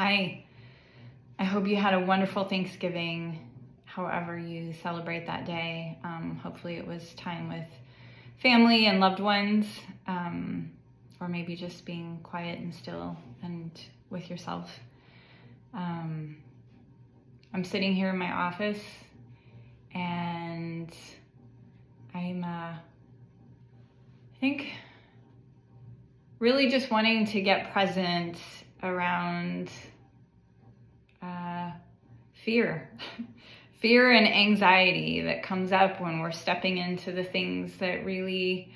Hi, I hope you had a wonderful Thanksgiving, however you celebrate that day. Hopefully it was time with family and loved ones, or maybe just being quiet and still and with yourself. I'm sitting here in my office and I'm, I think, really just wanting to get present around fear and anxiety that comes up when we're stepping into the things that really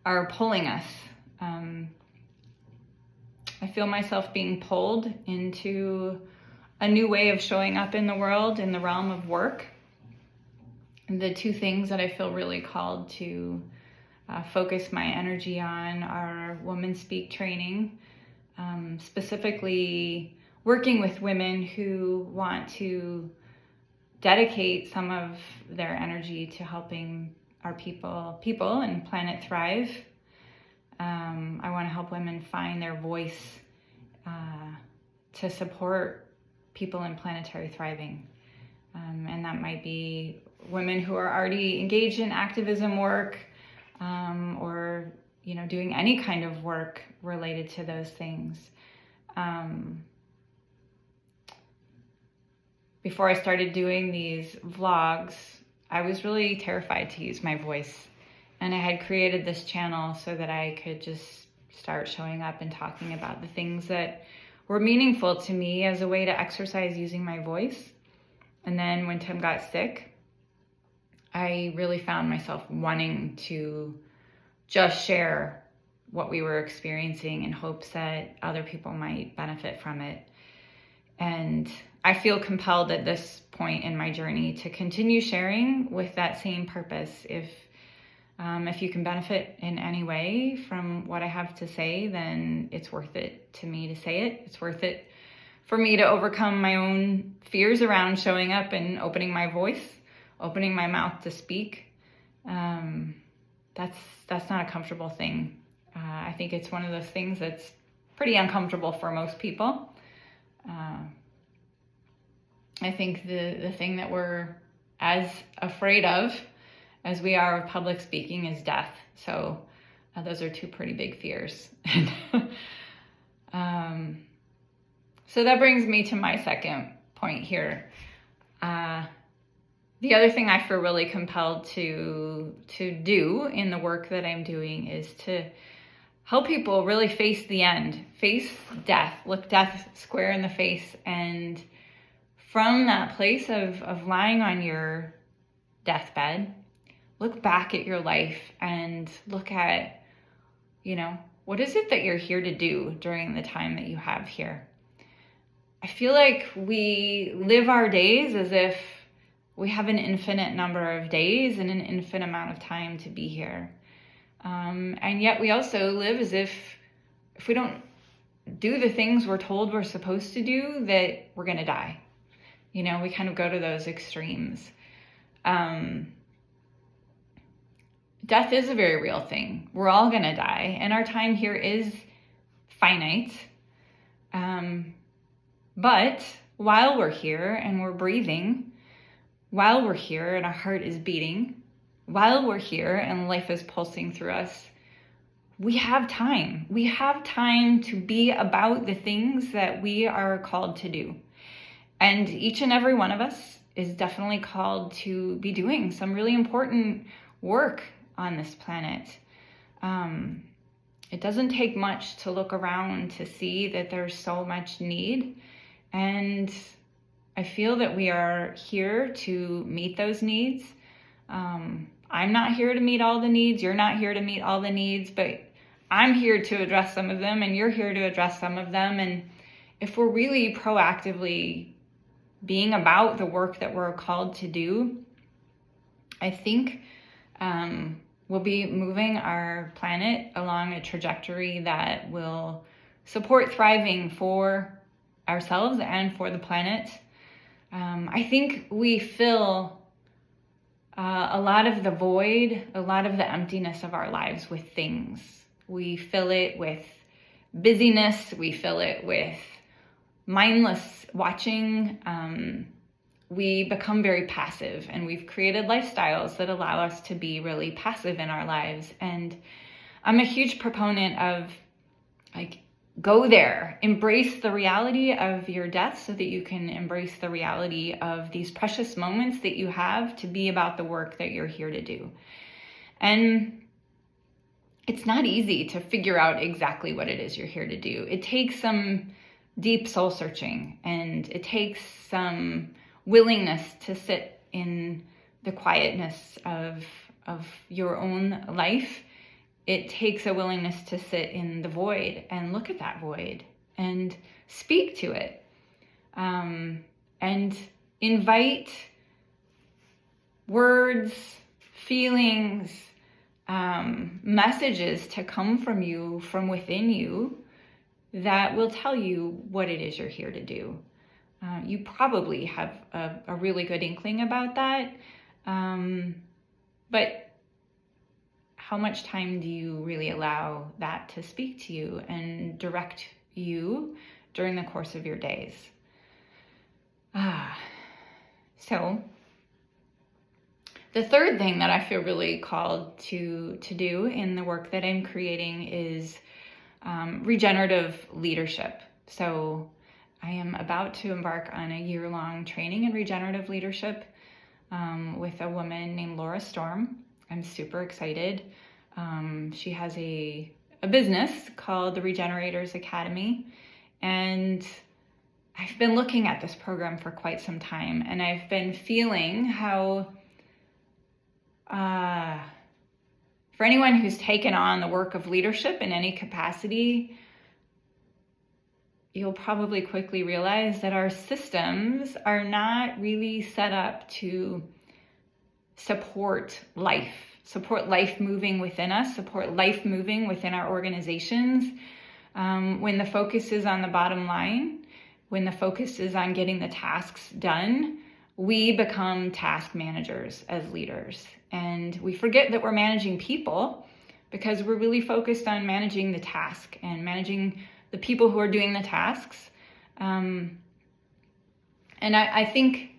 are pulling us. I feel myself being pulled into a new way of showing up in the world in the realm of work. And the two things that I feel really called to focus my energy on are Women Speak training, specifically working with women who want to dedicate some of their energy to helping our people and planet thrive. I want to help women find their voice to support people in planetary thriving. And that might be women who are already engaged in activism work, or doing any kind of work related to those things. Before I started doing these vlogs, I was really terrified to use my voice. And I had created this channel so that I could just start showing up and talking about the things that were meaningful to me as a way to exercise using my voice. And then when Tim got sick, I really found myself wanting to just share what we were experiencing in hopes that other people might benefit from it. And I feel compelled at this point in my journey to continue sharing with that same purpose. If you can benefit in any way from what I have to say, then it's worth it to me to say it. It's worth it for me to overcome my own fears around showing up and opening my voice, opening my mouth to speak. That's not a comfortable thing. I think it's one of those things that's pretty uncomfortable for most people. I think the thing that we're as afraid of as we are of public speaking is death. So those are two pretty big fears. So that brings me to my second point here. The other thing I feel really compelled to do in the work that I'm doing is to help people really face the end, face death, look death square in the face, and from that place of lying on your deathbed, look back at your life and look at, what is it that you're here to do during the time that you have here? I feel like we live our days as if we have an infinite number of days and an infinite amount of time to be here. And yet we also live as if we don't do the things we're told we're supposed to do, that we're going to die. We kind of go to those extremes. Death is a very real thing. We're all going to die, and our time here is finite. But while we're here and we're breathing, while we're here and our heart is beating, while we're here and life is pulsing through us, we have time. We have time to be about the things that we are called to do. And each and every one of us is definitely called to be doing some really important work on this planet. It doesn't take much to look around to see that there's so much need. And I feel that we are here to meet those needs. I'm not here to meet all the needs. You're not here to meet all the needs, but I'm here to address some of them, and you're here to address some of them. And if we're really proactively being about the work that we're called to do, I think we'll be moving our planet along a trajectory that will support thriving for ourselves and for the planet. I think we fill a lot of the void, a lot of the emptiness of our lives with things. We fill it with busyness. We fill it with mindless watching, we become very passive, and we've created lifestyles that allow us to be really passive in our lives. And I'm a huge proponent of, like, go there, embrace the reality of your death so that you can embrace the reality of these precious moments that you have to be about the work that you're here to do. And it's not easy to figure out exactly what it is you're here to do. It takes some deep soul searching, and it takes some willingness to sit in the quietness of your own life. It takes a willingness to sit in the void and look at that void and speak to it, and invite words, feelings, messages to come from you, from within you, that will tell you what it is you're here to do. You probably have a really good inkling about that, but how much time do you really allow that to speak to you and direct you during the course of your days? So the third thing that I feel really called to do in the work that I'm creating is regenerative leadership. So I am about to embark on a year-long training in regenerative leadership with a woman named Laura Storm. I'm super excited. She has a business called the Regenerators Academy, and I've been looking at this program for quite some time, and I've been feeling how for anyone who's taken on the work of leadership in any capacity, you'll probably quickly realize that our systems are not really set up to support life moving within us, support life moving within our organizations. When the focus is on the bottom line, when the focus is on getting the tasks done, we become task managers as leaders. And we forget that we're managing people because we're really focused on managing the task and managing the people who are doing the tasks. And I think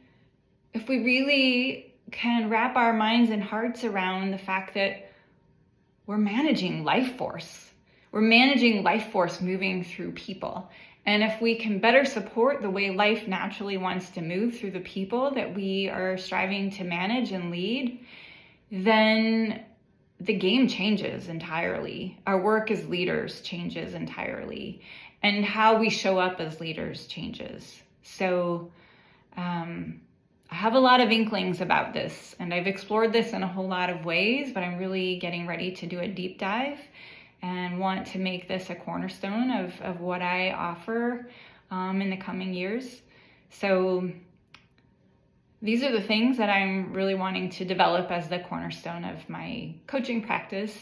if we really can wrap our minds and hearts around the fact that we're managing life force moving through people. And if we can better support the way life naturally wants to move through the people that we are striving to manage and lead, then the game changes entirely. Our work as leaders changes entirely, and how we show up as leaders changes. So I have a lot of inklings about this, and I've explored this in a whole lot of ways, but I'm really getting ready to do a deep dive and want to make this a cornerstone of what I offer in the coming years. So these are the things that I'm really wanting to develop as the cornerstone of my coaching practice.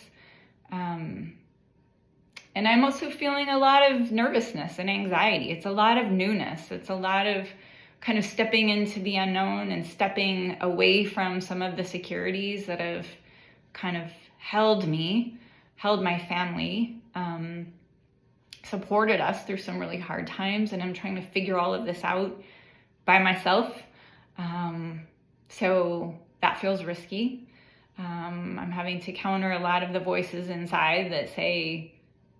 And I'm also feeling a lot of nervousness and anxiety. It's a lot of newness. It's a lot of kind of stepping into the unknown and stepping away from some of the securities that have kind of held my family, supported us through some really hard times. And I'm trying to figure all of this out by myself. So that feels risky. I'm having to counter a lot of the voices inside that say,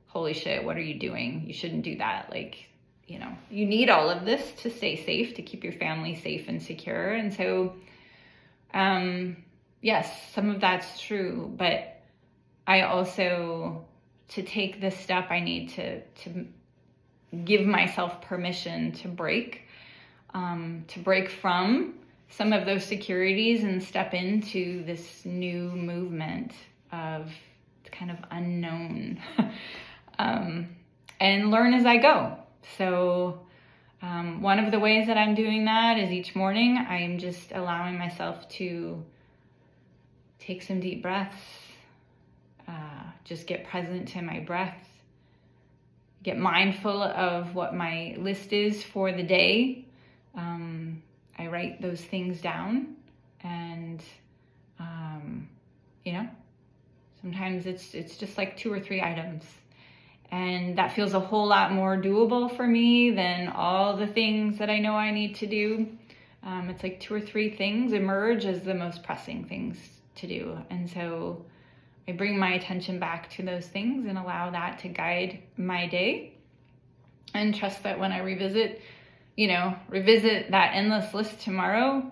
holy shit, what are you doing? You shouldn't do that. Like, you know, you need all of this to stay safe, to keep your family safe and secure. And so, yes, some of that's true, but I also, to take this step, I need to give myself permission to break from some of those securities and step into this new movement of kind of unknown, and learn as I go. So one of the ways that I'm doing that is each morning I'm just allowing myself to take some deep breaths, just get present to my breath, get mindful of what my list is for the day. I write those things down, and sometimes it's just like 2 or 3 items, And that feels a whole lot more doable for me than all the things that I know I need to do. It's like 2 or 3 things emerge as the most pressing things to do. And so I bring my attention back to those things and allow that to guide my day, and trust that when I revisit that endless list tomorrow,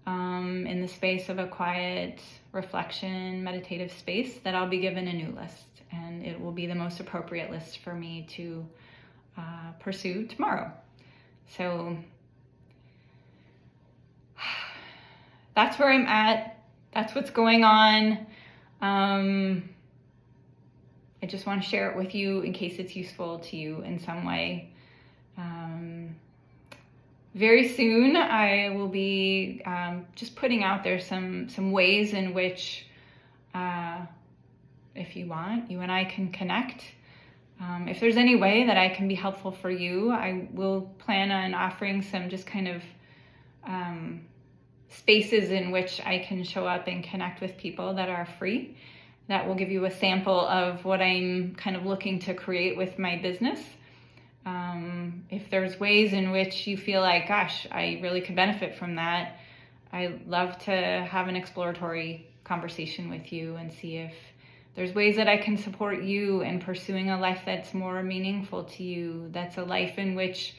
in the space of a quiet reflection, meditative space, that I'll be given a new list, and it will be the most appropriate list for me to pursue tomorrow. So that's where I'm at. That's what's going on. I just want to share it with you in case it's useful to you in some way. Very soon I will be just putting out there some ways in which, if you want, you and I can connect. If there's any way that I can be helpful for you, I will plan on offering some just kind of spaces in which I can show up and connect with people that are free. That will give you a sample of what I'm kind of looking to create with my business. If there's ways in which you feel like, gosh, I really could benefit from that, I'd love to have an exploratory conversation with you and see if there's ways that I can support you in pursuing a life that's more meaningful to you. That's a life in which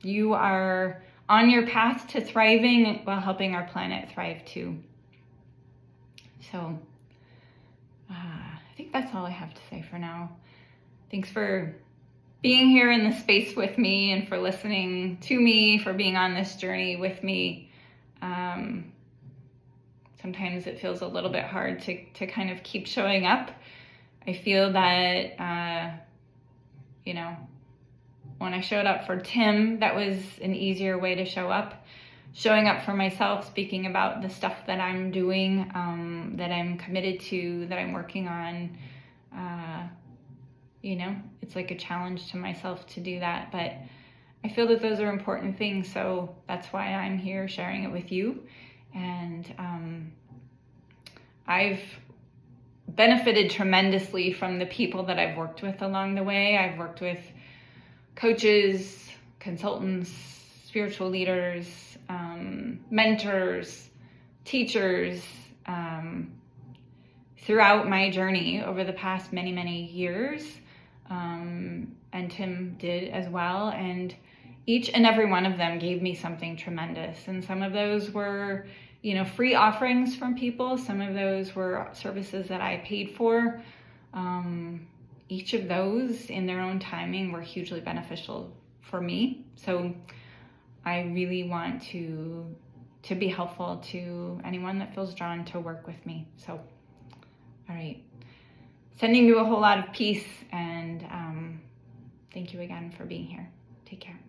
you are on your path to thriving while helping our planet thrive too. So I think that's all I have to say for now. Thanks for being here in the space with me, and for listening to me, for being on this journey with me. Sometimes it feels a little bit hard to kind of keep showing up. I feel that, when I showed up for Tim, that was an easier way to show up. Showing up for myself, speaking about the stuff that I'm doing, that I'm committed to, that I'm working on, it's like a challenge to myself to do that. But I feel that those are important things, so that's why I'm here sharing it with you. And I've benefited tremendously from the people that I've worked with along the way. I've worked with coaches, consultants, spiritual leaders, mentors, teachers, throughout my journey over the past many, many years. And Tim did as well. And each and every one of them gave me something tremendous. And some of those were, free offerings from people. Some of those were services that I paid for. Each of those in their own timing were hugely beneficial for me. So I really want to be helpful to anyone that feels drawn to work with me. So, all right. Sending you a whole lot of peace, and thank you again for being here. Take care.